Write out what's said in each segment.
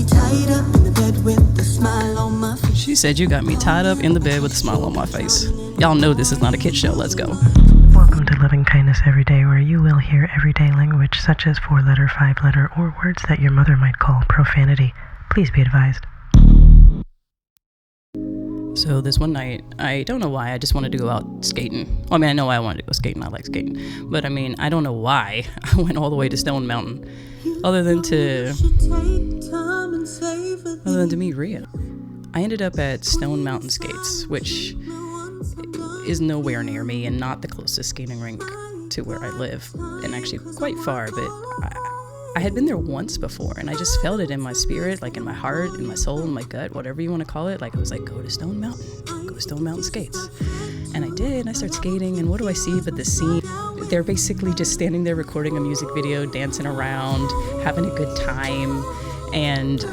me tied up in the bed with a smile on my face. She said you got me tied up in the bed with a smile on my face. Y'all know this is not a kid show. Let's go. Welcome to Loving Kindness Every Day, where you will hear everyday language such as 4-letter, 5-letter, or words that your mother might call profanity. Please be advised. So this one night, I don't know why, I just wanted to go out skating. Well, I mean, I know why I wanted to go skating. I like skating. But I mean, I don't know why I went all the way to Stone Mountain other than to meet Ria. I ended up at Stone Mountain Skates, which is nowhere near me and not the closest skating rink to where I live, and actually quite far, but I had been there once before, and I just felt it in my spirit, like in my heart, in my soul, in my gut, whatever you want to call it. Like, I was like, go to Stone Mountain Skates. And I did. I started skating, and what do I see but the scene? They're basically just standing there recording a music video, dancing around, having a good time. And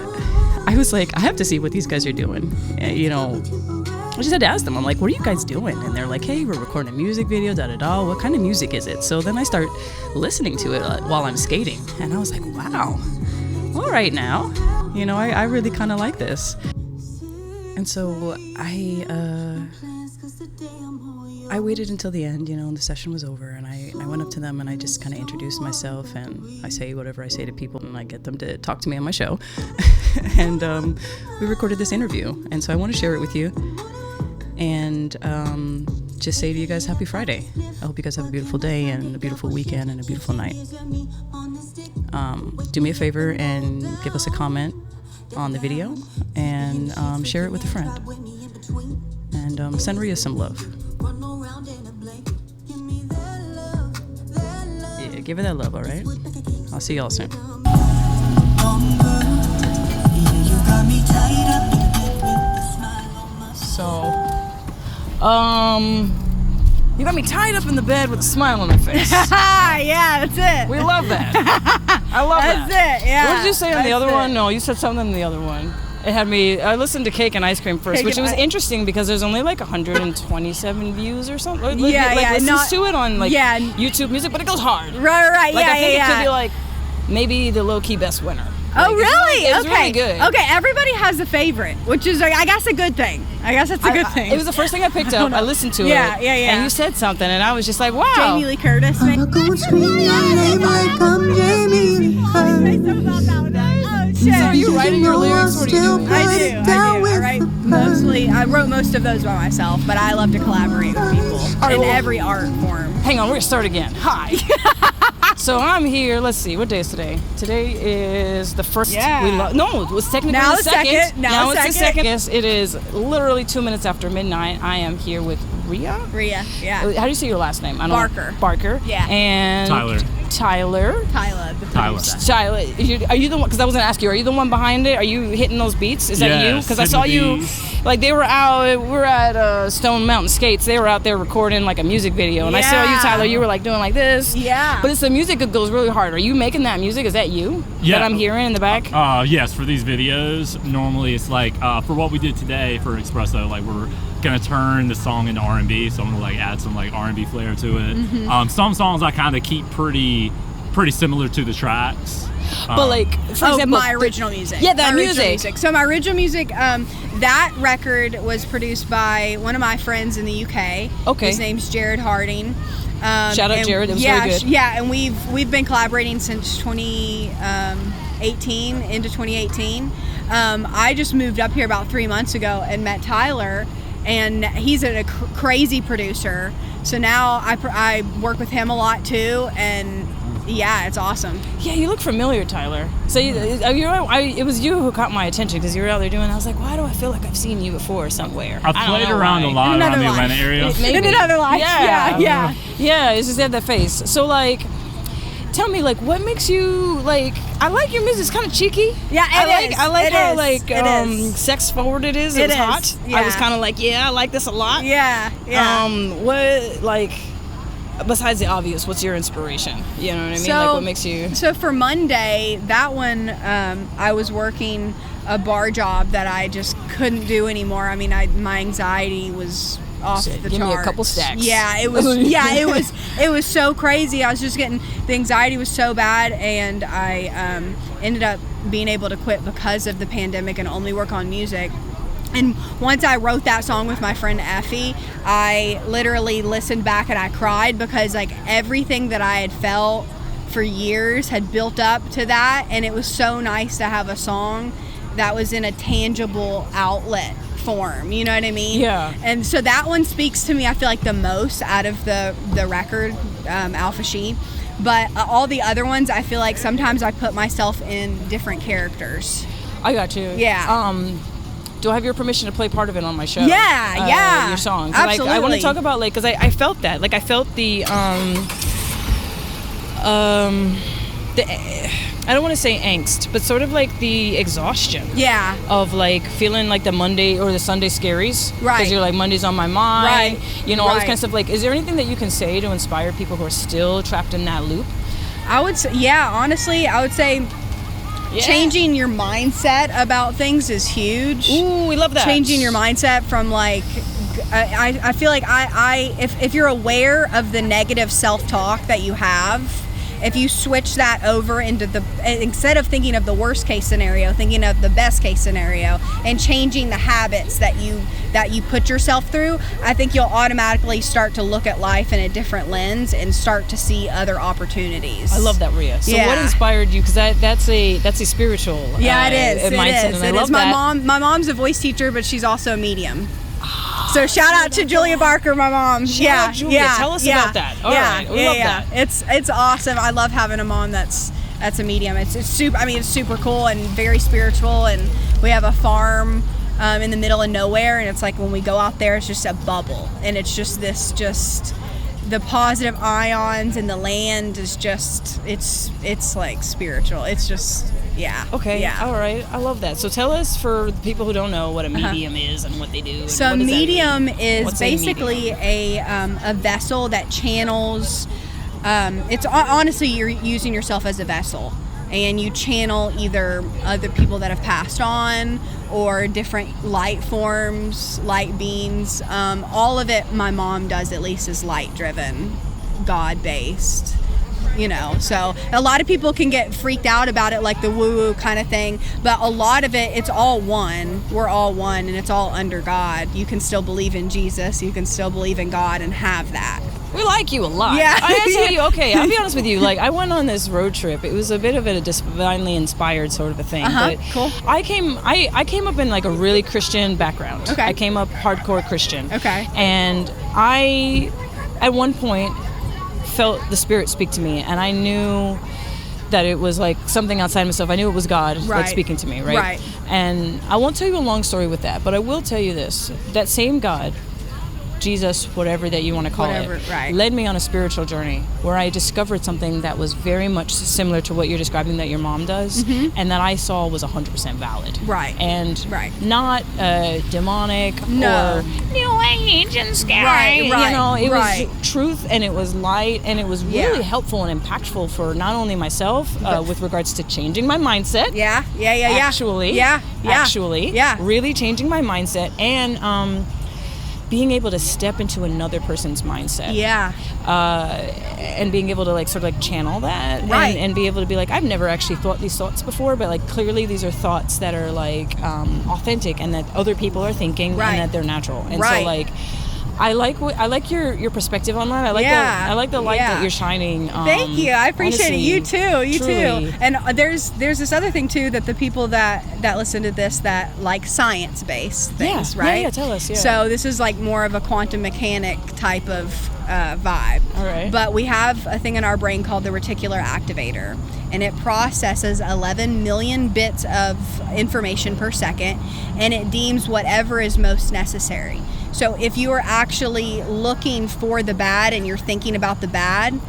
I was like, I have to see what these guys are doing. You know, I just had to ask them. I'm like, what are you guys doing? And they're like, hey, we're recording a music video, da-da-da. What kind of music is it? So then I start listening to it while I'm skating. And I was like, wow, all right now. You know, I really kind of like this. And so I waited until the end, you know, and the session was over, and I went up to them and I just kind of introduced myself, and I say whatever I say to people, and I get them to talk to me on my show. And we recorded this interview, and so I want to share it with you and just say to you guys, happy Friday. I hope you guys have a beautiful day and a beautiful weekend and a beautiful night. Do me a favor and give us a comment on the video and share it with a friend. And send Ria some love. Yeah, give her that love, all right? I'll see y'all soon. So, you got me tied up in the bed with a smile on my face. Yeah, that's it. We love that. I love that. That's it, yeah. What did you say on the other one? No, you said something in the other one. It had me, I listened to Cake and Ice Cream first, which was interesting because there's only like 127 views or something. Listens to it on YouTube Music, but it goes hard. Right, I think it could be like maybe the low-key best winner. Oh, really? It was really good. Okay, everybody has a favorite, which is, I guess, a good thing. I guess that's a good thing. It was the first thing I picked up. I listened to it. Yeah. And you said something, and I was just like, wow. Jamie Lee Curtis. I'm going to scream your name like I'm Jamie Lee Curtis. So are you writing your lyrics? What are you doing? I wrote most of those by myself, but I love to collaborate with people in every art form. Hang on, we're going to start again. Hi. So I'm here. Let's see. What day is today? Today is the first. Yeah. No, it was technically now the second. Now it's the second. Yes, it is literally 2 minutes after midnight. I am here with Ria. Yeah. How do you say your last name? I don't Barker. know. Barker. Yeah. And Tyyla. Are you the one? Because I was gonna ask you. Are you the one behind it? Are you hitting those beats? Is that you? Because I saw you. Like they were out. We're at Stone Mountain Skates. They were out there recording like a music video, and I saw you, Tyyla. You were like doing like this. Yeah. But it's the music that goes really hard. Are you making that music? Is that you? Yeah. That I'm hearing in the back. Yes. For these videos, normally it's like for what we did today for Espresso, like we're gonna turn the song into R&B, so I'm gonna like add some like R&B flair to it. Mm-hmm. Some songs I kind of keep pretty similar to the tracks. But like, for example, my original music. Yeah, that music. So my original music, that record was produced by one of my friends in the UK. Okay. His name's Jared Harding. Shout out Jared. It was very good. Yeah, and we've been collaborating since 2018 into 2018. I just moved up here about 3 months ago and met Tyyla, and he's a crazy producer. So now I work with him a lot too, and yeah, it's awesome. Yeah, you look familiar, Tyyla. So it was you who caught my attention because you were out there doing. I was like, why do I feel like I've seen you before somewhere? I've played around a lot around the Atlanta area. In another life. Yeah. Yeah, it's just had that face. So like, tell me, like, what makes you like? I like your music. It's kind of cheeky. Yeah, I like how like sex forward it is. It's hot. Yeah. I was kind of like, I like this a lot. Yeah. What like? Besides the obvious, what's your inspiration? You know what I mean? Like, what makes you? So for Monday, that one, I was working a bar job that I just couldn't do anymore. I mean, my anxiety was off the charts. Give me a couple stacks. Yeah, it was. It was so crazy. I was just getting, the anxiety was so bad, and I ended up being able to quit because of the pandemic and only work on music. And once I wrote that song with my friend Effie, I literally listened back and I cried, because like everything that I had felt for years had built up to that, and it was so nice to have a song that was in a tangible outlet form, you know what I mean? Yeah. And so that one speaks to me, I feel like, the most out of the record, Alpha She. But all the other ones, I feel like sometimes I put myself in different characters. I got you. Yeah. Do I have your permission to play part of it on my show? Yeah. Your song. Absolutely. I want to talk about, like, because I felt that. Like, I felt the I don't want to say angst, but sort of like the exhaustion. Yeah. Of like feeling like the Monday or the Sunday scaries. Right. Because you're like, Monday's on my mind. Right. You know, all this kind of stuff. Like, is there anything that you can say to inspire people who are still trapped in that loop? I would say, honestly, I would say changing your mindset about things is huge. Ooh, we love that. Changing your mindset from like, I feel like if you're aware of the negative self-talk that you have, if you switch that over into instead of thinking of the worst case scenario, thinking of the best case scenario, and changing the habits that you put yourself through, I think you'll automatically start to look at life in a different lens and start to see other opportunities. I love that, Ria. So yeah. What inspired you? Because that's a spiritual it is. mindset. It is. My mom's a voice teacher, but she's also a medium. So shout out to Julia Barker, my mom. Shout out Julia. Tell us about that. All right. We love that. It's awesome. I love having a mom that's a medium. It's super. I mean, it's super cool and very spiritual. And we have a farm in the middle of nowhere, and it's like when we go out there, it's just a bubble, and it's just the positive ions in the land is just it's like spiritual. It's just. Yeah. Okay. Yeah. All right. I love that. So tell us, for the people who don't know, what a medium is and what they do. And so medium is What's basically a vessel that channels. It's honestly, you're using yourself as a vessel, and you channel either other people that have passed on or different light forms, light beings. All of it, my mom does at least, is light driven, God based. You know, so a lot of people can get freaked out about it, like the woo-woo kind of thing, but a lot of it, it's all one. We're all one, and it's all under God. You can still believe in Jesus, you can still believe in God and have that. We like you a lot. Yeah. I tell you, okay, I'll be honest with you. Like, I went on this road trip. It was a bit of a divinely inspired sort of a thing. But cool. I came up in like a really Christian background. Okay. I came up hardcore Christian. Okay. And I, at one point, felt the Spirit speak to me, and I knew that it was like something outside myself. I knew it was God that's speaking to me, right? Right. And I won't tell you a long story with that, but I will tell you this: that same God, Jesus, whatever that you want to call it, right. led me on a spiritual journey where I discovered something that was very much similar to what you're describing that your mom does, and that I saw was 100% valid. Right. And right. not demonic or New Age and scary. Right. You know, it was truth, and it was light, and it was really helpful and impactful for not only myself with regards to changing my mindset. Actually, really changing my mindset, and being able to step into another person's mindset. Yeah. And being able to like sort of like channel that. Right. And be able to be like, I've never actually thought these thoughts before, but like clearly these are thoughts that are like authentic and that other people are thinking and that they're natural. And so like I like your perspective on that. I like the light that you're shining. Thank you. I appreciate honestly, it. You too. You truly. too. And there's this other thing too, that the people that listen to this that like science based things, right? Yeah, tell us. Yeah. So this is like more of a quantum mechanic type of vibe. All right. But we have a thing in our brain called the reticular activator, and it processes 11 million bits of information per second, and it deems whatever is most necessary. So if you are actually looking for the bad and you're thinking about the bad,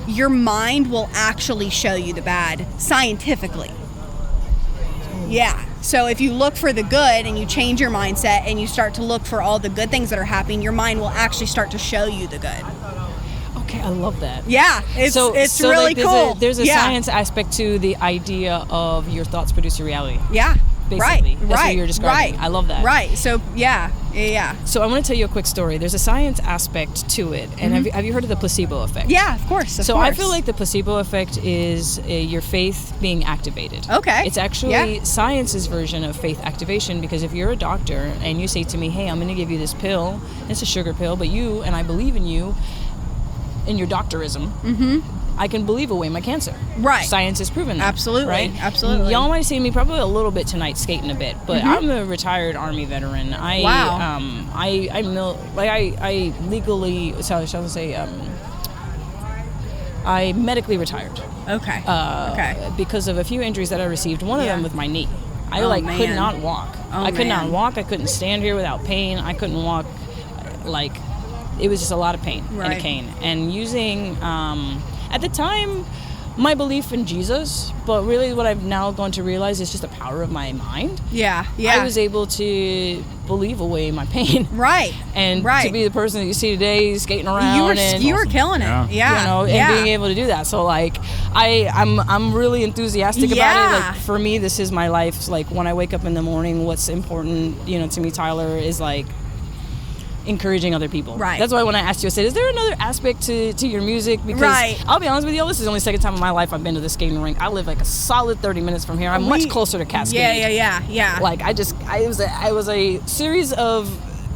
your mind will actually show you the bad scientifically. Yeah. So if you look for the good and you change your mindset and you start to look for all the good things that are happening, your mind will actually start to show you the good. Okay, I love that. Yeah, it's really like cool. There's a science aspect to the idea of your thoughts produce your reality. Yeah. basically. That's what you're describing. I love that. Right. So, yeah. So I want to tell you a quick story. There's a science aspect to it. And have you heard of the placebo effect? Yeah, of course. So I feel like the placebo effect is your faith being activated. Okay. It's actually science's version of faith activation, because if you're a doctor and you say to me, hey, I'm going to give you this pill, it's a sugar pill, but you, and I believe in you, in your doctorism, I can believe away my cancer. Right. Science has proven that. Absolutely. Right? Absolutely. Y'all might see me probably a little bit tonight skating a bit, but I'm a retired Army veteran. I medically retired. Okay. Because of a few injuries that I received. One of them with my knee. I could not walk. I could not walk. I couldn't stand here without pain. I couldn't walk. It was just a lot of pain and a cane. And using, at the time, my belief in Jesus, but really what I've now gone to realize is just the power of my mind. Yeah. I was able to believe away my pain. Right. And to be the person that you see today skating around. You were killing it. Yeah. And being able to do that. So I'm really enthusiastic about it. For me, this is my life. When I wake up in the morning, what's important, to me, Tyyla, is encouraging other people. Right. That's why when I asked you, I said, is there another aspect to your music? Because I'll be honest with you, this is the only second time in my life I've been to the skating rink. I live a solid 30 minutes from here. I'm much closer to Cascade. Yeah. It was a series of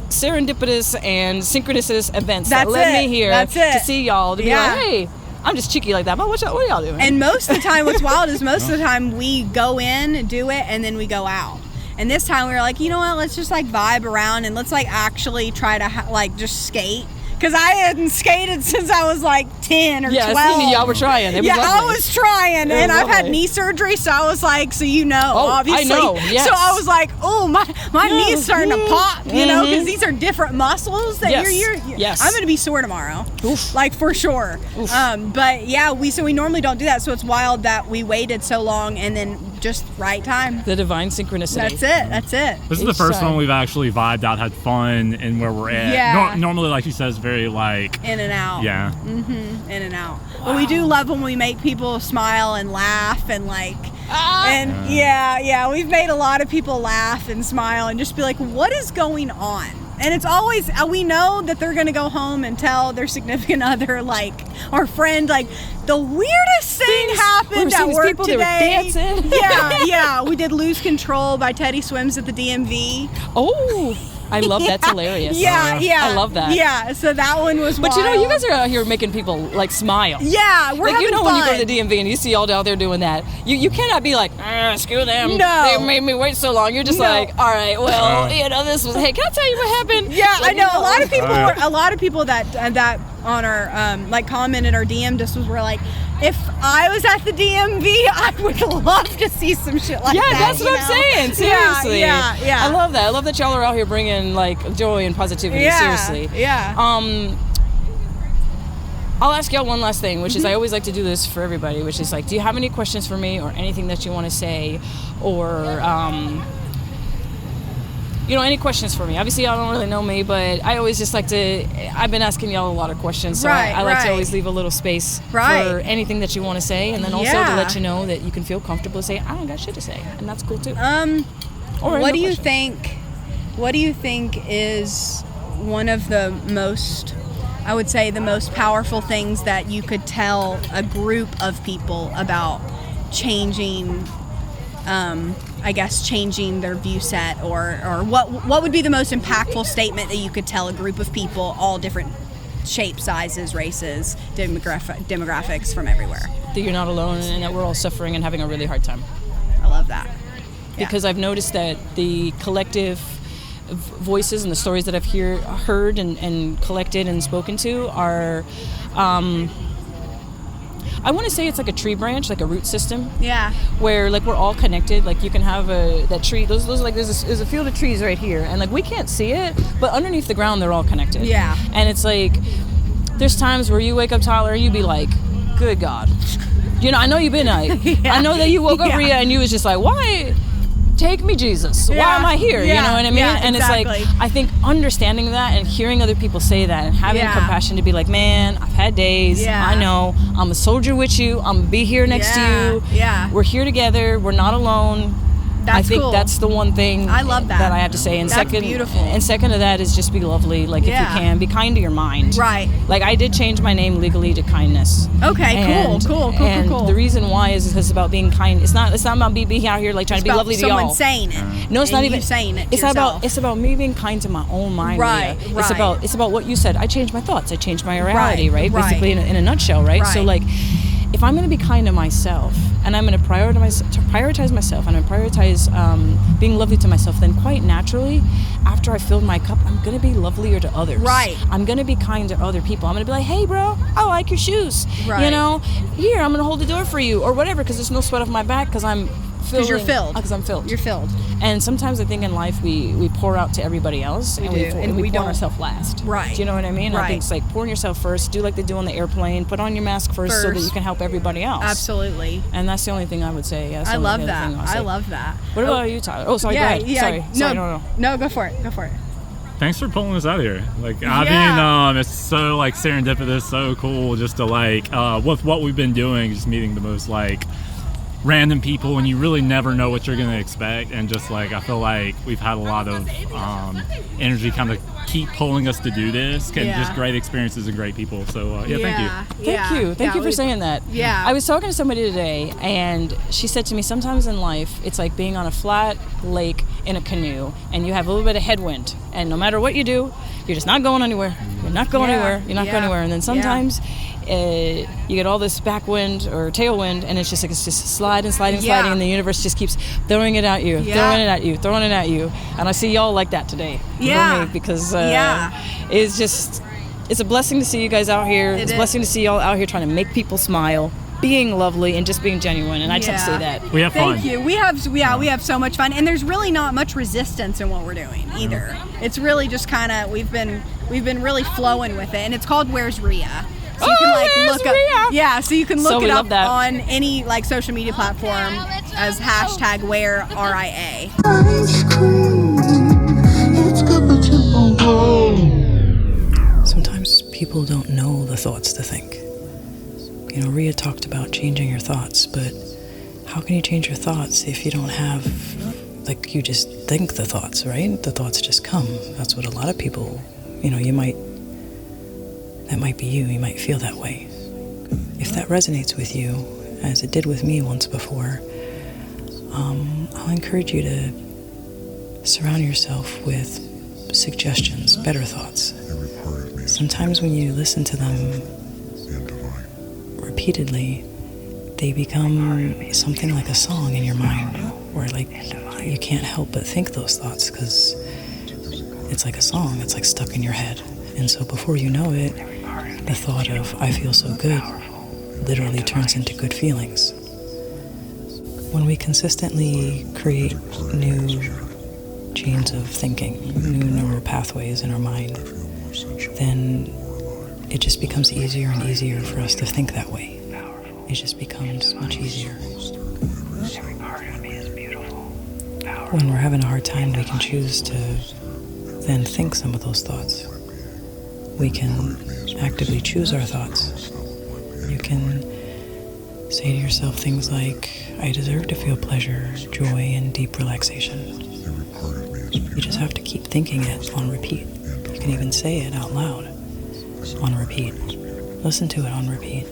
serendipitous and synchronous events that led me here to see y'all, to be like, hey, I'm just cheeky like that, but what are y'all doing? And most of the time, what's wild is most of the time we go in, do it, and then we go out. And this time we were like, you know what, let's just vibe around and let's actually try to just skate. Because I hadn't skated since I was 10 or 12. Yeah, y'all were trying. It was lovely. I was trying. And I've had knee surgery, so I was obviously. I know, yes. So I was my knee's starting to pop, because these are different muscles that Yes. I'm going to be sore tomorrow. Oof. For sure. Oof. But yeah, we normally don't do that, so it's wild that we waited so long and then just right time. The divine synchronicity. That's it. This is the first one we've actually vibed out, had fun, and where we're at. Yeah. Normally, like you said, it's very in and out. Yeah. In and out. Wow. But we do love when we make people smile and laugh and we've made a lot of people laugh and smile and just be like, what is going on? And it's always, we know that they're going to go home and tell their significant other, our friend, the weirdest thing happened at work people today. That were dancing. Yeah. We did Lose Control by Teddy Swims at the DMV. Oh, I love that's hilarious. Yeah. I love that. Yeah, so that one was But wild. you guys are out here making people smile. Yeah, we're having fun. When you go to the DMV and you see y'all out there doing that, you cannot be like, screw them. No. They made me wait so long. You're just all right, well, this was, hey, can I tell you what happened? Yeah, I know. A lot of people that on our commented or DM'd us were like, if I was at the DMV, I would love to see some shit like that. Yeah, that's what I'm saying. Seriously. Yeah. I love that. I love that y'all are out here bringing joy and positivity. Yeah, seriously. Yeah. I'll ask y'all one last thing, which is I always like to do this for everybody, which is do you have any questions for me or anything that you want to say, or any questions for me? Obviously, y'all don't really know me, but I always just I've been asking y'all a lot of questions, so I like to always leave a little space for anything that you want to say, and then also to let you know that you can feel comfortable to say, I don't got shit to say, and that's cool too. What do you think is one of the most, I would say, the most powerful things that you could tell a group of people about changing changing their view set, or what would be the most impactful statement that you could tell a group of people, all different shapes, sizes, races, demographics from everywhere? That you're not alone and that we're all suffering and having a really hard time. I love that. Because I've noticed that the collective voices and the stories that I've heard and collected and spoken to are I want to say it's like a tree branch, like a root system. Yeah. Where we're all connected. You can have that tree. Those there's a field of trees right here, and we can't see it, but underneath the ground they're all connected. Yeah. And it's there's times where you wake up, Tyler, and you be like, good God. I know you've been I know that you woke up, Ria, and you was just like, why? Take me, Jesus. Yeah. Why am I here? Yeah. You know what I mean? Yeah, and exactly. it's I think understanding that and hearing other people say that and having compassion to be like, man, I've had days. Yeah. I know. I'm a soldier with you. I'm going to be here next to you. Yeah. We're here together. We're not alone. That's I think cool. that's the one thing I love that. that I have to say. And That's second, beautiful. And second to that is just be lovely. Like if you can, be kind to your mind. Right. Like I did change my name legally to Kindness. Okay, And cool. the reason why is because it's about being kind. It's not about me being out here like trying to be lovely to y'all. Someone saying it. No, it's not and even you saying it. To It's yourself. about me being kind to my own mind. Right, Ria. right. It's about what you said. I changed my thoughts. I changed my reality. Right, Right. Basically, in a nutshell. Right. So Right. like, if I'm going to be kind to myself and I'm going to prioritize myself and I prioritize being lovely to myself, then quite naturally, after I filled my cup, I'm going to be lovelier to others. Right. I'm going to be kind to other people. I'm going to be like, hey, bro, I like your shoes. Right. You know, here, I'm going to hold the door for you or whatever, because there's no sweat off my back because I'm Because you're filled. Because I'm filled. You're filled. And sometimes I think in life we pour out to everybody else We and do, we we pour don't. ourselves last. Right. Do you know what I mean? I Right. think it's like pouring yourself first, do like they do on the airplane, put on your mask first so that you can help everybody else. Absolutely. And that's the only thing I would say. Yeah, that's I the only love other that. thing I'll I say. love that. What about you, Tyler? Oh, sorry, go ahead. Sorry, no. Go for it. Go for it. Thanks for pulling us out here. Like, I mean, it's so like serendipitous, so cool just to like, with what we've been doing, just meeting the most like random people and you really never know what you're going to expect. And just like, I feel like we've had a lot of energy kind of keep pulling us to do this and just great experiences and great people. So thank you. Thank you for saying that. Yeah. I was talking to somebody today and she said to me, sometimes in life it's like being on a flat lake in a canoe and you have a little bit of headwind and no matter what you do, you're just not going anywhere. You're not going anywhere. You're not going anywhere. And then sometimes you get all this backwind or tailwind and it's just sliding and the universe just keeps throwing it at you, throwing it at you. And I see y'all like that today. Because it's a blessing to see you guys out here. It's a blessing to see y'all out here trying to make people smile, being lovely and just being genuine. And I just have to say that. We have fun. Thank you. We have so much fun. And there's really not much resistance in what we're doing either. It's really just kind of we've been really flowing with it. And it's called Where's Ria? So you can like look up so you can look it up on any like social media platform as #WhereRIA. Ice cream, it's good but you won't go. Sometimes people don't know the thoughts to think. You know, Ria talked about changing your thoughts, but how can you change your thoughts if you don't have, like, you just think the thoughts, right? The thoughts just come. That's what a lot of people, you know, that might be you. You might feel that way. If that resonates with you, as it did with me once before, I'll encourage you to surround yourself with suggestions, better thoughts. Sometimes when you listen to them repeatedly, they become something like a song in your mind, where like you can't help but think those thoughts because it's like a song. It's like stuck in your head. And so before you know it, the thought of I feel so good literally turns into good feelings. When we consistently create new chains of thinking, new neural pathways in our mind, then it just becomes easier and easier for us to think that way. It just becomes much easier. When we're having a hard time, we can choose to then think some of those thoughts. We can actively choose our thoughts. You can say to yourself things like, I deserve to feel pleasure, joy, and deep relaxation. You just have to keep thinking it on repeat. You can even say it out loud on repeat. Listen to it on repeat.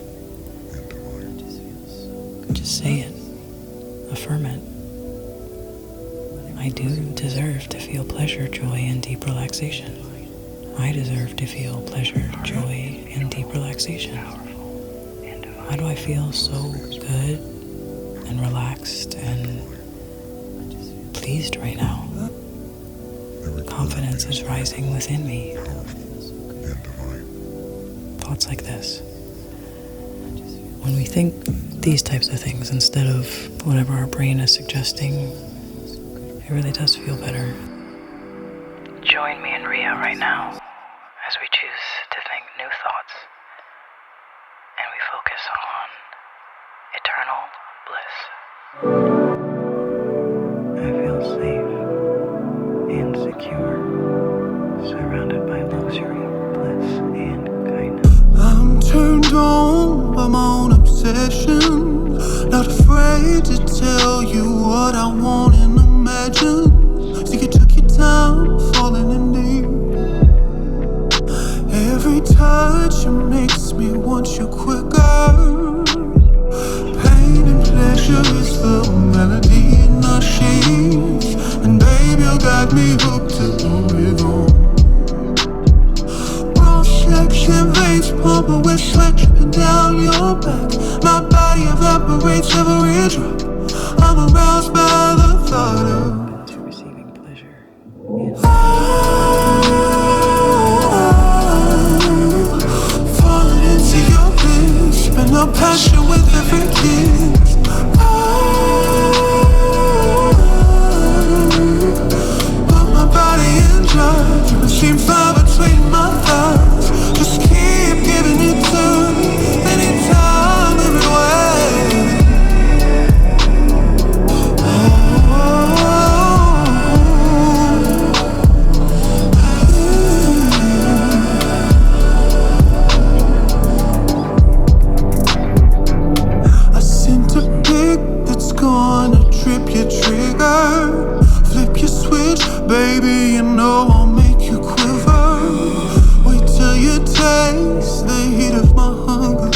Just say it. Affirm it. I do deserve to feel pleasure, joy, and deep relaxation. I deserve to feel pleasure, joy, and deep relaxation. Why do I feel so good and relaxed and pleased right now? Confidence is rising within me. Thoughts like this. When we think these types of things instead of whatever our brain is suggesting, it really does feel better. Join me and Ria right now as we choose to think new thoughts and we focus on eternal bliss. I feel safe and secure, surrounded by luxury, bliss, and kindness. I'm turned on by my own obsession, not afraid to tell you what I want in a your back. My body evaporates every drop. I'm aroused by the thought of receiving pleasure. falling into your bliss. Spend no passion with every kiss. Put my body in charge. You seem far between my thighs. Just keep giving it to me. Anytime, every way. I sent a pic that's gonna trip your trigger. Flip your switch, baby, you know I'll make you quiver. Wait till you taste the heat of my hunger.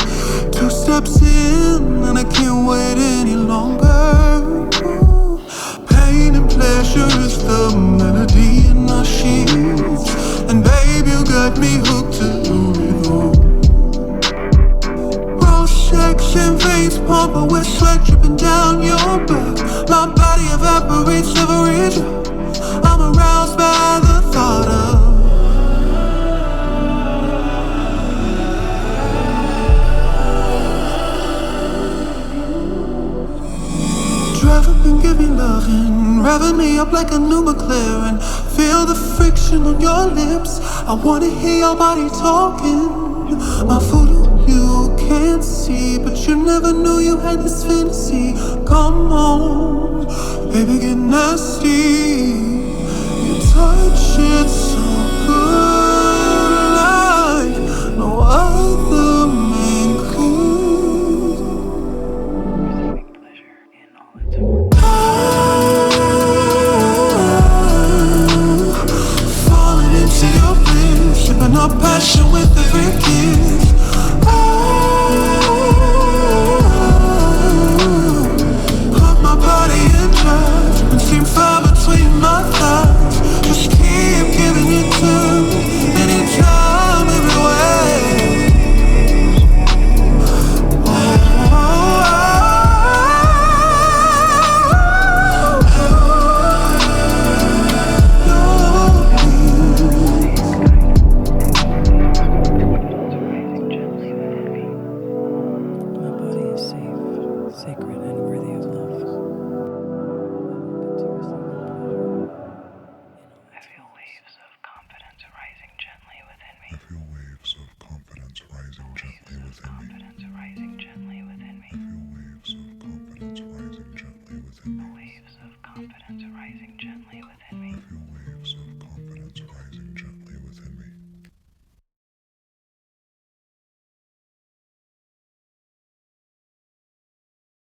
2 steps in and I can't wait any longer. Pain and pleasure is the melody in our sheets. And babe, you got me hooked to it all. Raw sex and veins pumping with sweat dripping down your back. My body evaporates every drop. I'm aroused by the thought of drive up and give me loving, revving me up like a new McLaren. Feel the friction on your lips. I wanna hear your body talking. My voodoo you can't see, but you never knew you had this fantasy. Come on, baby, get nasty. You touch it